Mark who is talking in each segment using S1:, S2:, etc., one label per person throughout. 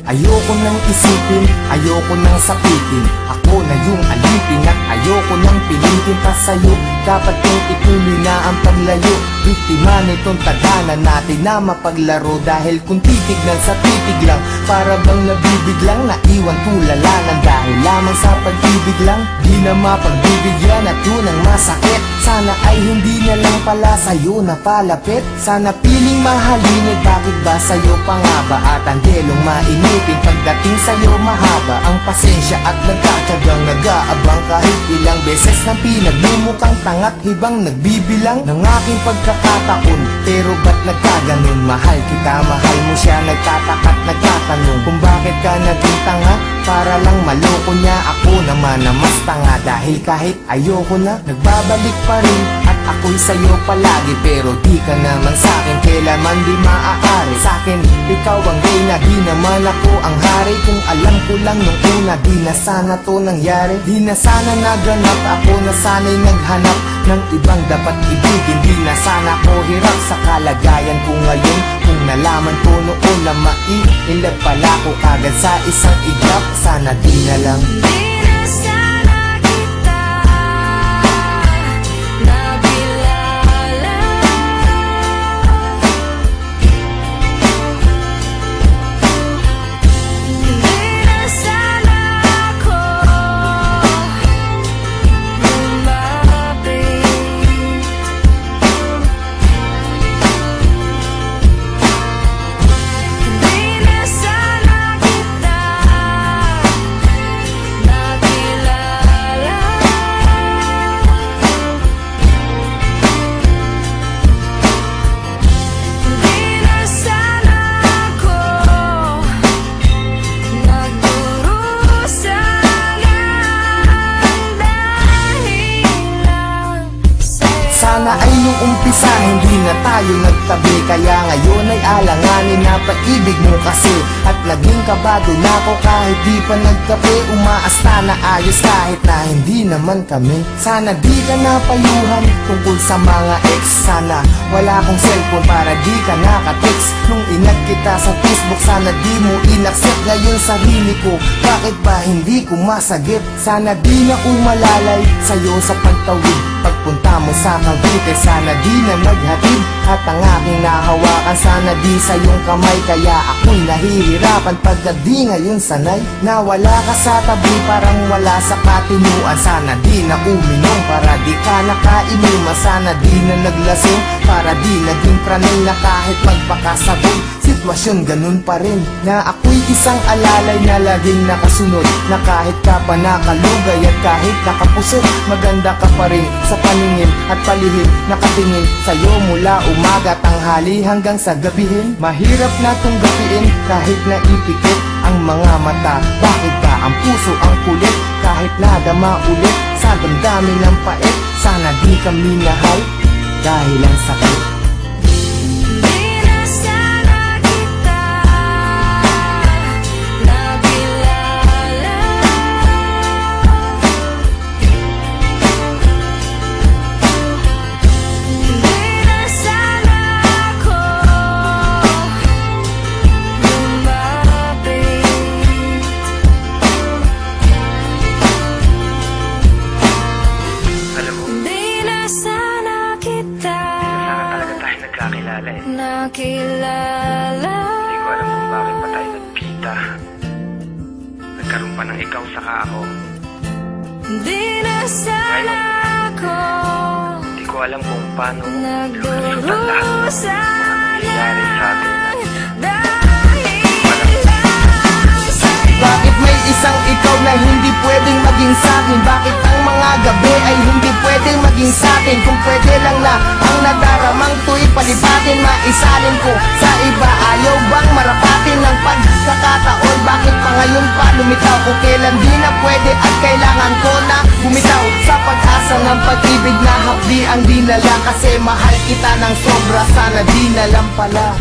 S1: Ayoko nang isipin, ayoko nang sapitin. Ako na yung alipin at ayoko nang pilitin pa sa'yo. Dapat kong ituloy na ang paglayo. Biktima nitong tadhana natin na mapaglaro. Dahil kung titignan sa titig lang, para bang nabibiglang naiwan tulalanan. Dahil lamang sa pag-ibig lang, di na mapagbibigyan at yun ang masakit. Sana ay hindi na lang pala sa'yo napalapit. Sana piling mahalin, bakit ba sa'yo pa nga ba? At ang delong mainipin pagdating sa'yo mahaba ang pasensya at nagkatsagang nag-aabang. Kahit ilang beses nang pinagmumukhang tangat hibang nagbibilang ng aking pagkakataon. Pero ba't nagkaganon? Mahal kita, mahal mo siya. Nagtataka't nagtatanong kung bakit ka naging tanga. Para lang maloko niya, ako naman na mas tanga. Dahil kahit ayoko na, nagbabalik pa rin. At ako'y sa'yo palagi, pero di ka naman sa'kin kailanman di maaari. Sa'kin, ikaw ang reyna, di naman ako ang hari. Kung alam ko lang nung una, di na sana to nangyari. Di na sana naganap, ako na sana'y naghanap ng ibang dapat ibigin. Di na sana ko hirap sa kalagayan ko ngayon. Kung nalaman ko noon na mai-inlove pala ko kagad sa isang iglap. Sana di na lang. Sana ay nung umpisa hindi na tayo nagtabi. Kaya ngayon ay alanganin na pag-ibig mo kasi. At naging kabado na ako kahit di pa nagkape. Umaasta na ayos kahit na hindi naman kami. Sana di ka napayuhan tungkol sa mga ex. Sana wala akong cellphone para di ka nakatext. Nung inag kita sa Facebook, sana di mo inaccept. Ngayon sarili ko, bakit ba hindi ko masagip? Sana di na umalalay sa'yo sa pagtawid. Pagpunta mo sa Cavite, sana di na naghatid. At ang aking nahawakan, sana di sa iyong kamay. Kaya ako'y nahihirapan pagka di ngayon sanay. Nawala ka sa tabi, parang wala sa katinuan. Sana di na uminom, para di ka nakainuman. Sana di na naglasing, para di naging pranay. Na kahit magpakasabog, sitwasyon ganun pa rin. Na ako'y isang alalay na laging nakasunod. Na kahit ka pa nakalugay at kahit nakapusot, maganda ka pa rin sa paningin at palihim. Nakatingin sa'yo mula umaga, tanghali hanggang sa gabihin. Mahirap na tunggapiin kahit naipikit ang mga mata. Bakit ba ang puso ang kulit kahit nadama ulit sa damdamin ng pait? Sana di kami nahal dahil ang sakit.
S2: Nakilala.
S3: Hindi ko alam kung bakit pa tayo nagkita. Nagkaroon pa ng ikaw saka ako.
S2: Di na sana ako.
S3: Hindi ko alam kung paano
S2: nagdurusa
S3: nangyayari sa atin.
S1: Bakit may isang ikaw na hindi pwedeng maging sa'kin? Bakit ang mga gabi ay hindi pwedeng maging sa'tin? Kung pwede lang na ang nadaramang to'y palipatin, maisalin ko sa iba. Ayaw bang marapatin ng pagkakataon? Bakit pa ngayon pa lumitaw? Kung kailan di na pwede at kailangan ko na bumitaw sa pag-asa ng pag-ibig na hapdi ang dinala. Kasi mahal kita ng sobra, sana di na lang pala.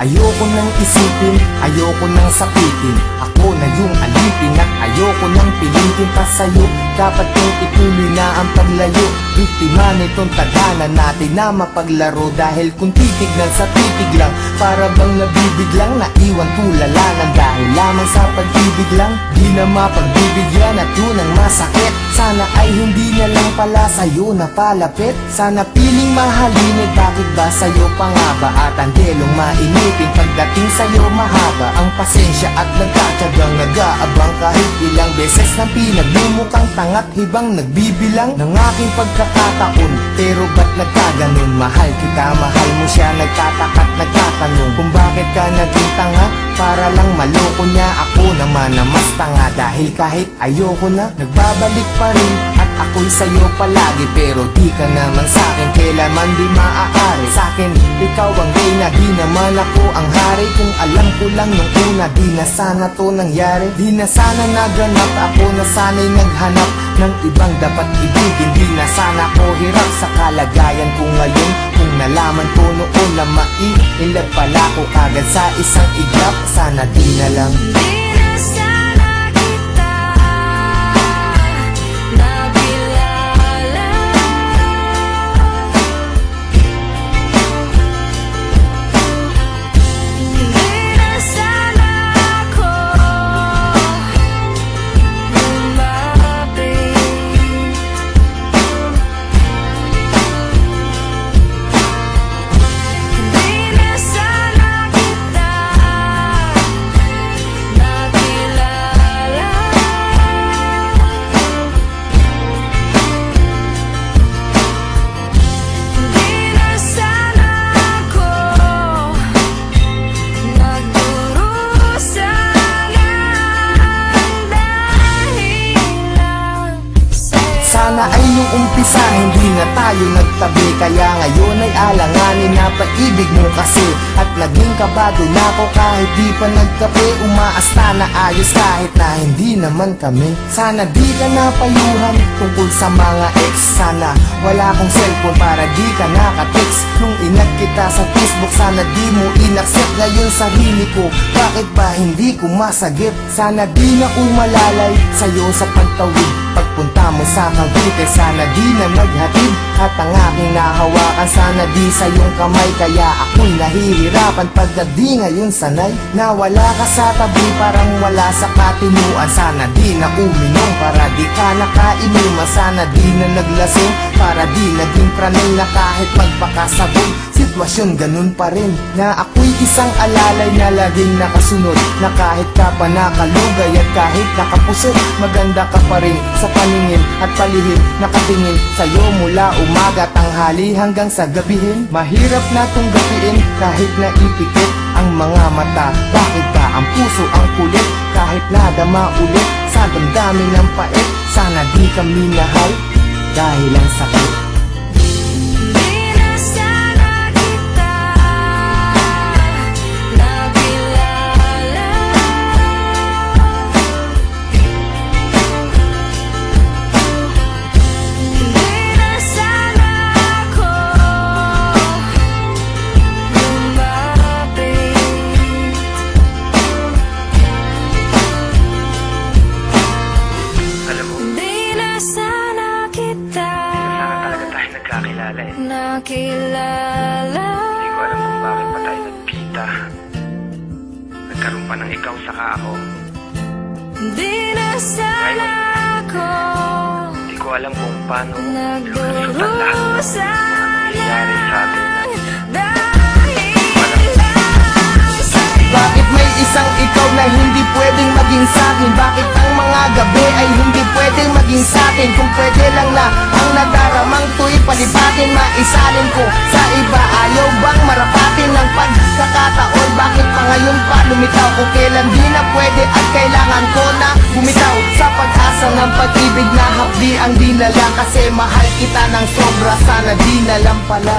S1: Ayoko nang isipin, ayoko nang sapitin. Ako na yung alipin at ayoko nang pilitin pa sa'yo. Dapat kong ituloy na ang paglayo. Biktima nitong tadhana natin na mapaglaro. Dahil kung titignan sa titig lang, para bang nabibiglang naiwan tulala ng dahil lamang sa pag-ibig lang. Di na mapagbibigyan at yun ang masakit. Sana ay hindi na lang pala sa'yo napalapit. Sana piling mahalin eh, bakit ba sa'yo pa nga ba? At ang delong mainitin pagdating sa'yo mahaba ang pasensya at nagtatsagang nag-aabang. Kahit ilang beses na pinaglumukhang tangat hibang nagbibilang ng aking pagkakataon. Pero ba't nagkaganon? Mahal kita, mahal mo siya. Nagtatakat, nagtatanong kung bakit ka naging tanga. Para lang maloko niya, ako naman na mas tanga. Dahil kahit ayoko na, nagbabalik pa rin. At ako'y sa'yo palagi, pero di ka naman sa'kin kailanman di maaari. Sa'kin, ikaw ang reyna, di naman ako ang hari. Kung alam ko lang nung una, di na sana to nangyari. Di na sana naganap, ako na sana'y naghanap ng ibang dapat ibigin. Di na sana ko hirap sa kalagayan ko ngayon. Kung nalaman ko noon na maiilap pala ko kagad sa isang iglap. Sana di na lang.
S2: Di na sana kita nakilala. Di na sana ako lumapit. Di na sana kita nakilala. Di na sana ako nagdurusahan dahil lang sa'yo.
S1: Sana ay nung umpisa hindi na tayo nagtabi. Kaya ngayon ay alanganin na pag-ibig mo kasi. At naging kabado na ako kahit di pa nagkape. Umaasta na ayos kahit na hindi naman kami. Sana di ka napayuhan tungkol sa mga ex. Sana wala kong cellphone para di ka nakatext. Nung inag kita sa Facebook, sana di mo inaccept. Ngayon sarili ko, bakit ba hindi ko masagip? Sana di na umalalay sa'yo sa pagtawid. Pagpunta mo sa Cavite, sana di na naghatid. At ang aking nahawakan, sana di sa iyong kamay. Kaya ako'y nahihirapan pag di ngayon sanay. Na wala ka sa tabi, parang wala sa katinuan. Sana di na uminom, para di ka nakainuman. Sana di na naglasing, para di naging pranay. Na kahit magpakasabog, sitwasyon ganun pa rin. Na ako'y isang alalay na laging nakasunod. Na kahit ka pa nakalugay at kahit nakapusot, maganda ka pa rin sa paningin at palihim. Nakatingin sa'yo mula umaga, tanghali hanggang sa gabihin. Mahirap na tong gapiin kahit na ipikit ang mga mata. Bakit ba ang puso ang kulit kahit nadama ulit sa damdamin ng pait? Sana di kami nahal dahil ang sakit.
S2: Di na sana kita nakilala. Di na sana ako lumapit.
S3: Alam mo,
S2: Di na sana kita
S3: sana talaga tayo nagkakilala eh.
S2: nakilala.
S3: Hindi ko alam kung bakit pa tayo nagkita. Nagkaroon pa ng ikaw saka ako.
S2: Di na sana ako
S3: Hindi ko alam kung paano lulusot ang lahat ng mga nangyayari sa atin.
S2: dahil lang sa'yo.
S1: Bakit may isang ikaw na hindi pwedeng maging sa'kin? Bakit ang mga gabi ay hindi pwedeng maging sa'tin? Kung pwede lang na ang nadaramang to'y palipatin, maisalin ko sa iba. Ayaw bang marapatin ng pagkakataon? Bakit pa ngayon pa lumitaw? Kung kailan di na pwede at kailangan ko na bumitaw sa pag-asa ng pag-ibig na hapdi ang dinala. Kasi mahal kita ng sobra, sana di na lang pala.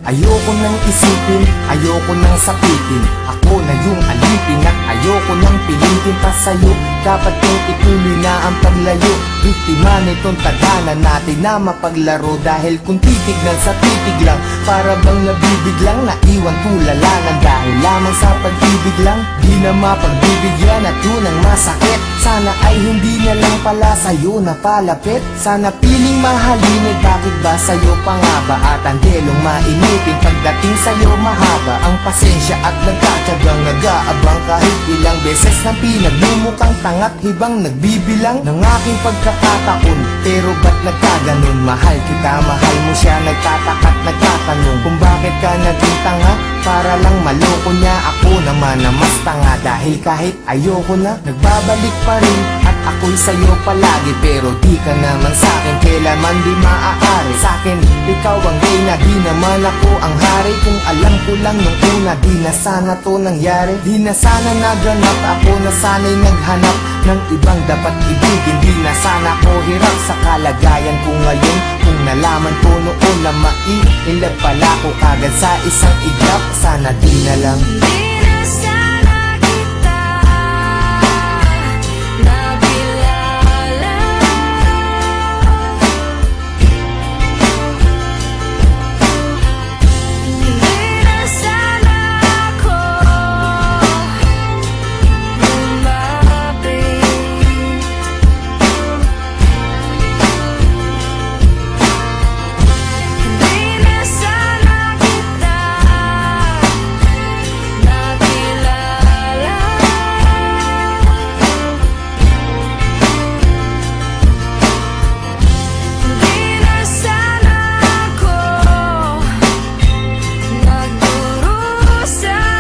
S1: Ayoko nang isipin, ayoko nang sapitin. Ako na yung alipin at ayoko nang pilitin pa sa'yo. Dapat kong ituloy na ang paglayo. Biktima nitong tadhana natin na mapaglaro. Dahil kung titignan sa titig lang, para bang nabibiglang naiwan tulalanan. Dahil lamang sa pag-ibig lang, di na mapagbibigyan at yun ang masakit. Sana ay hindi na lang pala sa'yo napalapit. Sana piling mahalin, bakit ba sa'yo pa nga ba? At ang delong mainitin pagdating sa'yo mahaba ang pasensya at nagkatsagang nag-aabang. Kahit ilang beses na pinaglumukang tangat hibang nagbibilang ng aking pagkakataon. Pero ba't nagkaganon? Mahal kita, mahal mo siya. Nagtataka't nagtatanong kung bakit ka naging tanga. Para lang maloko niya, ako naman na mas tanga. Dahil kahit ayoko na, nagbabalik pa rin. At ako'y sa'yo palagi, pero di ka naman sa'kin kailanman di maaari. Sa'kin, ikaw ang reyna, di naman ako ang hari. Kung alam ko lang nung una, di na sana to nangyari. Di na sana naganap, ako na sana'y naghanap ng ibang dapat ibigin. Di na sana ko hirap sa kalagayan ko ngayon. Kung nalaman ko noon na maiilag pala ko kagad sa isang iglap, sana di na lang.
S2: Di na sana kita nakilala. Di na sana ako lumapit. Di na sana kita nakilala. Di na sana ako nagdurusahan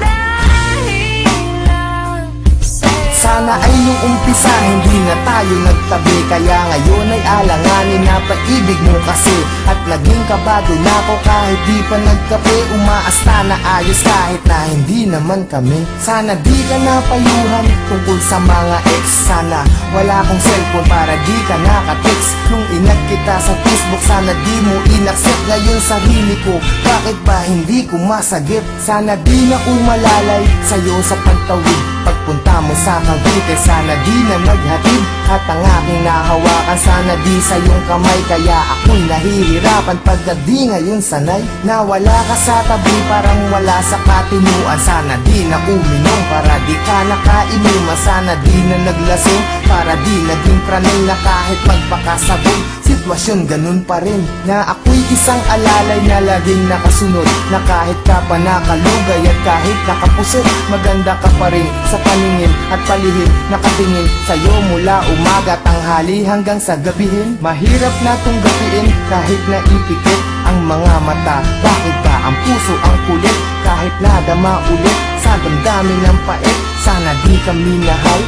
S2: dahil lang sa'yo.
S1: Sana ay nung umpisa hindi na tayo nagtabi. Kaya ngayon ay alanganin na pag-ibig mo kasi. At naging kabado na ako kahit di pa nagkape. Umaasta na ayos kahit na hindi naman kami. Sana di ka napayuhan tungkol sa mga ex. Sana wala kong cellphone para di ka nakatext. Nung inag kita sa Facebook, sana di mo inaccept. Ngayon sarili ko, bakit ba hindi ko masagip? Sana di na umalalay sa'yo sa pagtawid. Pagpunta mo sa Cavite, sana di na naghatid. At ang aking nahawakan, sana di sa iyong kamay. Kaya ako'y nahihirapan pagka di ngayon sanay. Na wala ka sa tabi, parang wala sa katinuan. Sana di na uminom, para di ka nakainuman. Sana di na naglasing, para di naging pranay. Na kahit magpakasabog, sitwasyon ganun pa rin. Na ako'y isang alalay na laging nakasunod. Na kahit ka pa nakalugay at kahit nakapusot, maganda ka pa rin sa paningin at palihim. Nakatingin sa'yo mula umaga, tanghali hanggang sa gabihin. Mahirap na tong gapiin kahit na ipikit ang mga mata. Bakit ba ang puso ang kulit kahit nadama ulit sa damdamin ng pait? Sana di kami nahal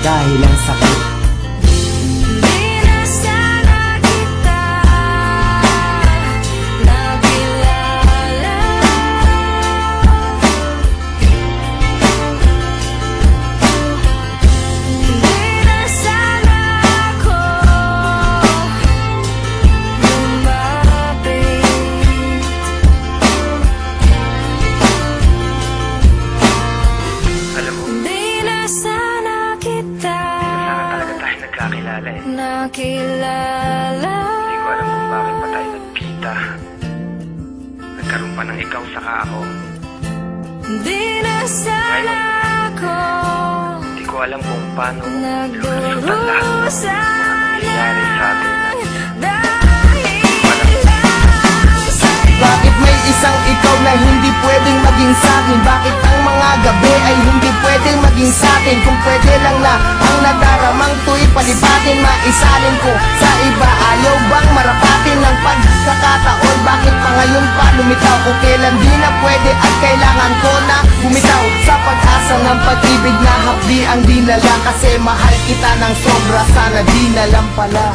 S1: dahil ang sakit.
S2: Di na sana kita nakilala. Di na sana ako lumapit.
S3: Alam mo,
S2: Di na sana kita
S3: sana talaga tayo nagkakilala eh.
S2: nakilala.
S3: Hindi ko alam kung bakit pa tayo nagkita. Nagkaroon pa ng ikaw saka ako.
S2: Di na sana ako
S3: Hindi ko alam kung paano lulusot ang lahat ng mga nangyayari sa atin.
S2: dahil lang sa'yo.
S1: Bakit may isang ikaw na hindi pwedeng maging sa'kin? Bakit ang mga gabi ay hindi pwedeng maging sa'tin? Kung pwede lang na ang nadaramang to'y palipatin, maisalin ko sa iba. Ayaw bang marapatin ng pagkakataon? Bakit pa ngayon pa lumitaw? Kung kailan di na pwede at kailangan ko na bumitaw sa pag-asa ng pag-ibig na hapdi ang dinala. Kasi mahal kita ng sobra, sana di na lang pala.